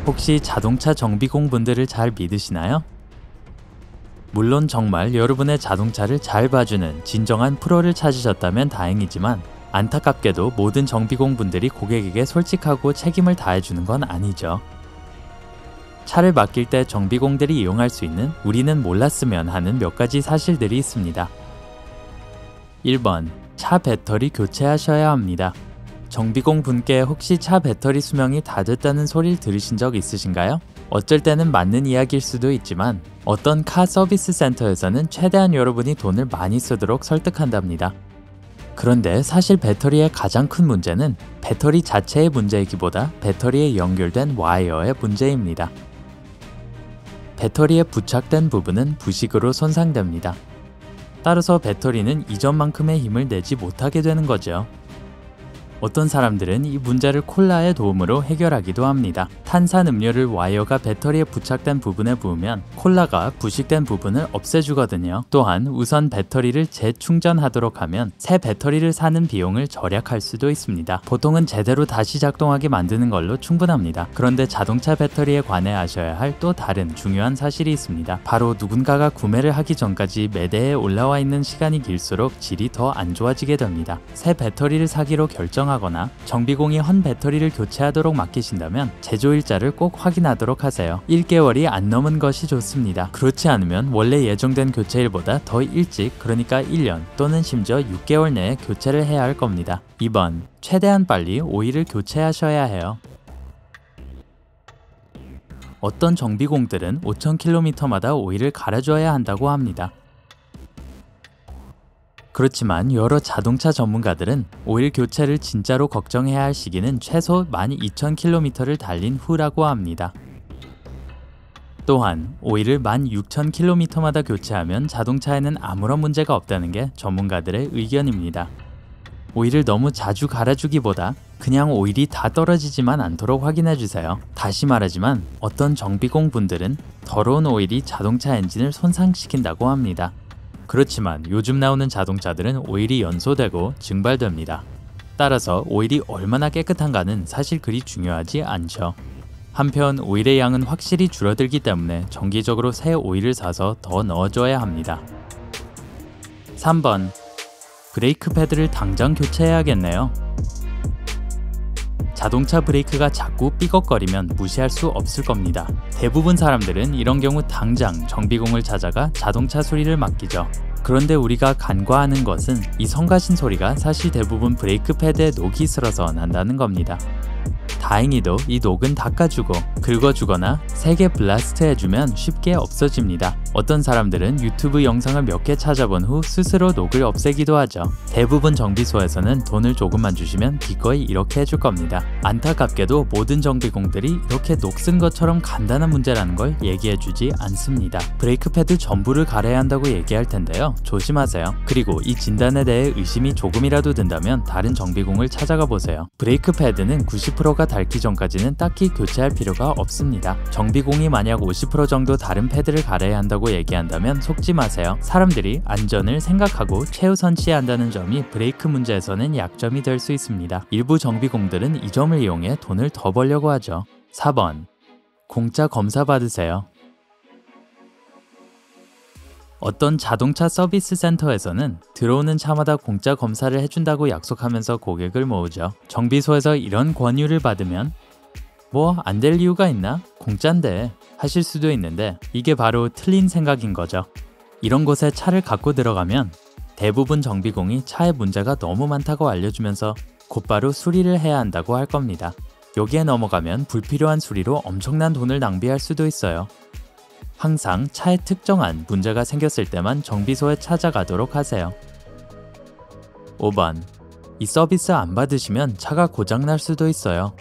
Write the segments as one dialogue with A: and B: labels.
A: 혹시 자동차 정비공분들을 잘 믿으시나요? 물론 정말 여러분의 자동차를 잘 봐주는 진정한 프로를 찾으셨다면 다행이지만 안타깝게도 모든 정비공분들이 고객에게 솔직하고 책임을 다해주는 건 아니죠. 차를 맡길 때 정비공들이 이용할 수 있는 우리는 몰랐으면 하는 몇 가지 사실들이 있습니다. 1번. 차 배터리 교체하셔야 합니다. 정비공 분께 혹시 차 배터리 수명이 다 됐다는 소리를 들으신 적 있으신가요? 어쩔 때는 맞는 이야기일 수도 있지만 어떤 카 서비스 센터에서는 최대한 여러분이 돈을 많이 쓰도록 설득한답니다. 그런데 사실 배터리의 가장 큰 문제는 배터리 자체의 문제이기보다 배터리에 연결된 와이어의 문제입니다. 배터리에 부착된 부분은 부식으로 손상됩니다. 따라서 배터리는 이전만큼의 힘을 내지 못하게 되는 거죠. 어떤 사람들은 이 문제를 콜라의 도움으로 해결하기도 합니다. 탄산음료를 와이어가 배터리에 부착된 부분에 부으면 콜라가 부식된 부분을 없애주거든요. 또한 우선 배터리를 재충전하도록 하면 새 배터리를 사는 비용을 절약할 수도 있습니다. 보통은 제대로 다시 작동하게 만드는 걸로 충분합니다. 그런데 자동차 배터리에 관해 아셔야 할 또 다른 중요한 사실이 있습니다. 바로 누군가가 구매를 하기 전까지 매대에 올라와 있는 시간이 길수록 질이 더 안 좋아지게 됩니다. 새 배터리를 사기로 하거나 정비공이 헌 배터리를 교체하도록 맡기신다면 제조일자를 꼭 확인하도록 하세요. 1개월이 안 넘은 것이 좋습니다. 그렇지 않으면 원래 예정된 교체일보다 더 일찍, 그러니까 1년 또는 심지어 6개월 내에 교체를 해야 할 겁니다. 2번. 최대한 빨리 오일을 교체하셔야 해요. 어떤 정비공들은 5,000km마다 오일을 갈아줘야 한다고 합니다. 그렇지만 여러 자동차 전문가들은 오일 교체를 진짜로 걱정해야 할 시기는 최소 12,000km를 달린 후라고 합니다. 또한 오일을 16,000km마다 교체하면 자동차에는 아무런 문제가 없다는 게 전문가들의 의견입니다. 오일을 너무 자주 갈아주기보다 그냥 오일이 다 떨어지지만 않도록 확인해주세요. 다시 말하지만 어떤 정비공 분들은 더러운 오일이 자동차 엔진을 손상시킨다고 합니다. 그렇지만 요즘 나오는 자동차들은 오일이 연소되고 증발됩니다. 따라서 오일이 얼마나 깨끗한가는 사실 그리 중요하지 않죠. 한편 오일의 양은 확실히 줄어들기 때문에 정기적으로 새 오일을 사서 더 넣어줘야 합니다. 3번. 브레이크 패드를 당장 교체해야겠네요. 자동차 브레이크가 자꾸 삐걱거리면 무시할 수 없을 겁니다. 대부분 사람들은 이런 경우 당장 정비공을 찾아가 자동차 수리를 맡기죠. 그런데 우리가 간과하는 것은 이 성가신 소리가 사실 대부분 브레이크 패드에 녹이 슬어서 난다는 겁니다. 다행히도 이 녹은 닦아주고 긁어주거나 세게 블라스트 해주면 쉽게 없어집니다. 어떤 사람들은 유튜브 영상을 몇 개 찾아본 후 스스로 녹을 없애기도 하죠. 대부분 정비소에서는 돈을 조금만 주시면 기꺼이 이렇게 해줄 겁니다. 안타깝게도 모든 정비공들이 이렇게 녹 쓴 것처럼 간단한 문제라는 걸 얘기해주지 않습니다. 브레이크 패드 전부를 갈아야 한다고 얘기할 텐데요. 조심하세요. 그리고 이 진단에 대해 의심이 조금이라도 든다면 다른 정비공을 찾아가 보세요. 브레이크 패드는 90%가 닳기 전까지는 딱히 교체할 필요가 없습니다. 정비공이 만약 50% 정도 다른 패드를 갈아야 한다고 얘기한다면 속지 마세요. 사람들이 안전을 생각하고 최우선시해야 한다는 점이 브레이크 문제에서는 약점이 될 수 있습니다. 일부 정비공들은 이 점을 이용해 돈을 더 벌려고 하죠. 4번. 공짜 검사 받으세요. 어떤 자동차 서비스 센터에서는 들어오는 차마다 공짜 검사를 해준다고 약속하면서 고객을 모으죠. 정비소에서 이런 권유를 받으면 뭐 안 될 이유가 있나? 공짠데 하실 수도 있는데 이게 바로 틀린 생각인 거죠. 이런 곳에 차를 갖고 들어가면 대부분 정비공이 차에 문제가 너무 많다고 알려주면서 곧바로 수리를 해야 한다고 할 겁니다. 여기에 넘어가면 불필요한 수리로 엄청난 돈을 낭비할 수도 있어요. 항상 차에 특정한 문제가 생겼을 때만 정비소에 찾아가도록 하세요. 5번. 이 서비스 안 받으시면 차가 고장날 수도 있어요.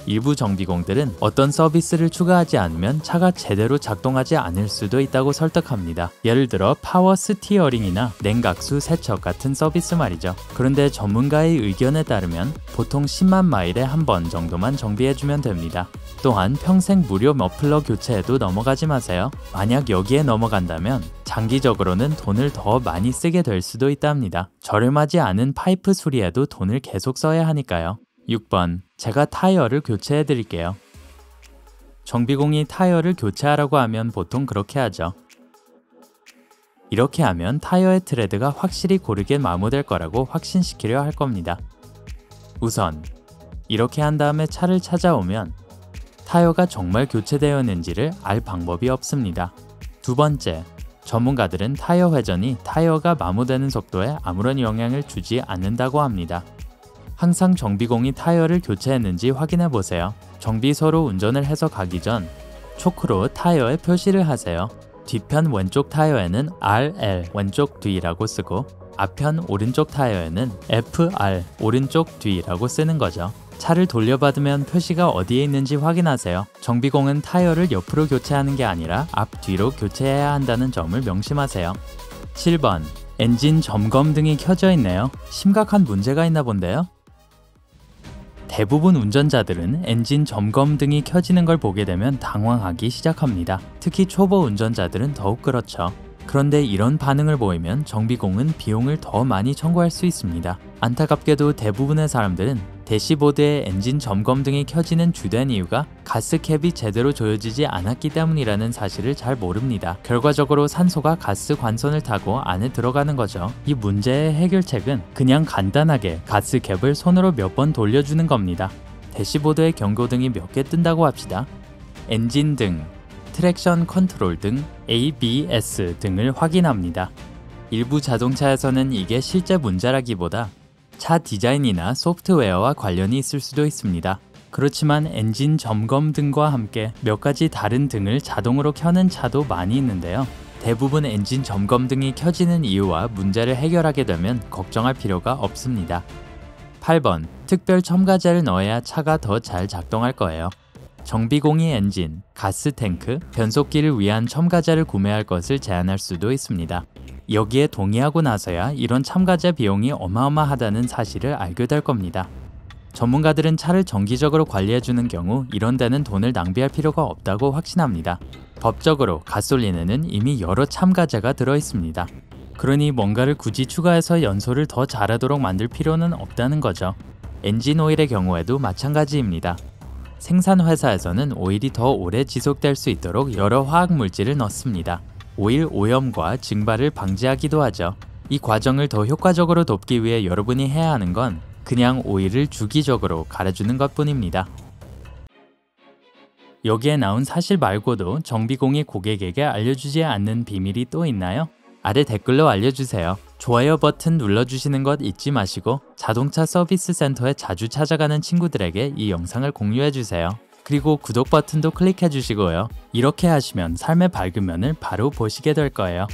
A: 일부 정비공들은 어떤 서비스를 추가하지 않으면 차가 제대로 작동하지 않을 수도 있다고 설득합니다. 예를 들어 파워 스티어링이나 냉각수 세척 같은 서비스 말이죠. 그런데 전문가의 의견에 따르면 보통 10만 마일에 한 번 정도만 정비해주면 됩니다. 또한 평생 무료 머플러 교체에도 넘어가지 마세요. 만약 여기에 넘어간다면 장기적으로는 돈을 더 많이 쓰게 될 수도 있답니다. 저렴하지 않은 파이프 수리에도 돈을 계속 써야 하니까요. 6번. 제가 타이어를 교체해 드릴게요. 정비공이 타이어를 교체하라고 하면 보통 그렇게 하죠. 이렇게 하면 타이어의 트레드가 확실히 고르게 마모될 거라고 확신시키려 할 겁니다. 우선 이렇게 한 다음에 차를 찾아오면 타이어가 정말 교체되었는지를 알 방법이 없습니다. 두 번째, 전문가들은 타이어 회전이 타이어가 마모되는 속도에 아무런 영향을 주지 않는다고 합니다. 항상 정비공이 타이어를 교체했는지 확인해 보세요. 정비소로 운전을 해서 가기 전 초크로 타이어에 표시를 하세요. 뒤편 왼쪽 타이어에는 RL 왼쪽 뒤라고 쓰고 앞편 오른쪽 타이어에는 FR 오른쪽 뒤라고 쓰는 거죠. 차를 돌려받으면 표시가 어디에 있는지 확인하세요. 정비공은 타이어를 옆으로 교체하는 게 아니라 앞뒤로 교체해야 한다는 점을 명심하세요. 7번, 엔진 점검등이 켜져 있네요. 심각한 문제가 있나 본데요? 대부분 운전자들은 엔진 점검등이 켜지는 걸 보게 되면 당황하기 시작합니다. 특히 초보 운전자들은 더욱 그렇죠. 그런데 이런 반응을 보이면 정비공은 비용을 더 많이 청구할 수 있습니다. 안타깝게도 대부분의 사람들은 대시보드에 엔진 점검등이 켜지는 주된 이유가 가스캡이 제대로 조여지지 않았기 때문이라는 사실을 잘 모릅니다. 결과적으로 산소가 가스 관선을 타고 안에 들어가는 거죠. 이 문제의 해결책은 그냥 간단하게 가스캡을 손으로 몇 번 돌려주는 겁니다. 대시보드에 경고등이 몇 개 뜬다고 합시다. 엔진 등, 트랙션 컨트롤 등 ABS 등을 확인합니다. 일부 자동차에서는 이게 실제 문제라기보다 차 디자인이나 소프트웨어와 관련이 있을 수도 있습니다. 그렇지만 엔진 점검 등과 함께 몇 가지 다른 등을 자동으로 켜는 차도 많이 있는데요. 대부분 엔진 점검 등이 켜지는 이유와 문제를 해결하게 되면 걱정할 필요가 없습니다. 8번, 특별 첨가제를 넣어야 차가 더 잘 작동할 거예요. 정비공이 엔진, 가스탱크, 변속기를 위한 첨가제를 구매할 것을 제안할 수도 있습니다. 여기에 동의하고 나서야 이런 첨가제 비용이 어마어마하다는 사실을 알게 될 겁니다. 전문가들은 차를 정기적으로 관리해주는 경우 이런 데는 돈을 낭비할 필요가 없다고 확신합니다. 법적으로 가솔린에는 이미 여러 첨가제가 들어있습니다. 그러니 뭔가를 굳이 추가해서 연소를 더 잘하도록 만들 필요는 없다는 거죠. 엔진 오일의 경우에도 마찬가지입니다. 생산 회사에서는 오일이 더 오래 지속될 수 있도록 여러 화학물질을 넣습니다. 오일 오염과 증발을 방지하기도 하죠. 이 과정을 더 효과적으로 돕기 위해 여러분이 해야 하는 건 그냥 오일을 주기적으로 갈아주는 것뿐입니다. 여기에 나온 사실 말고도 정비공이 고객에게 알려주지 않는 비밀이 또 있나요? 아래 댓글로 알려주세요. 좋아요 버튼 눌러주시는 것 잊지 마시고 자동차 서비스 센터에 자주 찾아가는 친구들에게 이 영상을 공유해주세요. 그리고 구독 버튼도 클릭해 주시고요. 이렇게 하시면 삶의 밝은 면을 바로 보시게 될 거예요.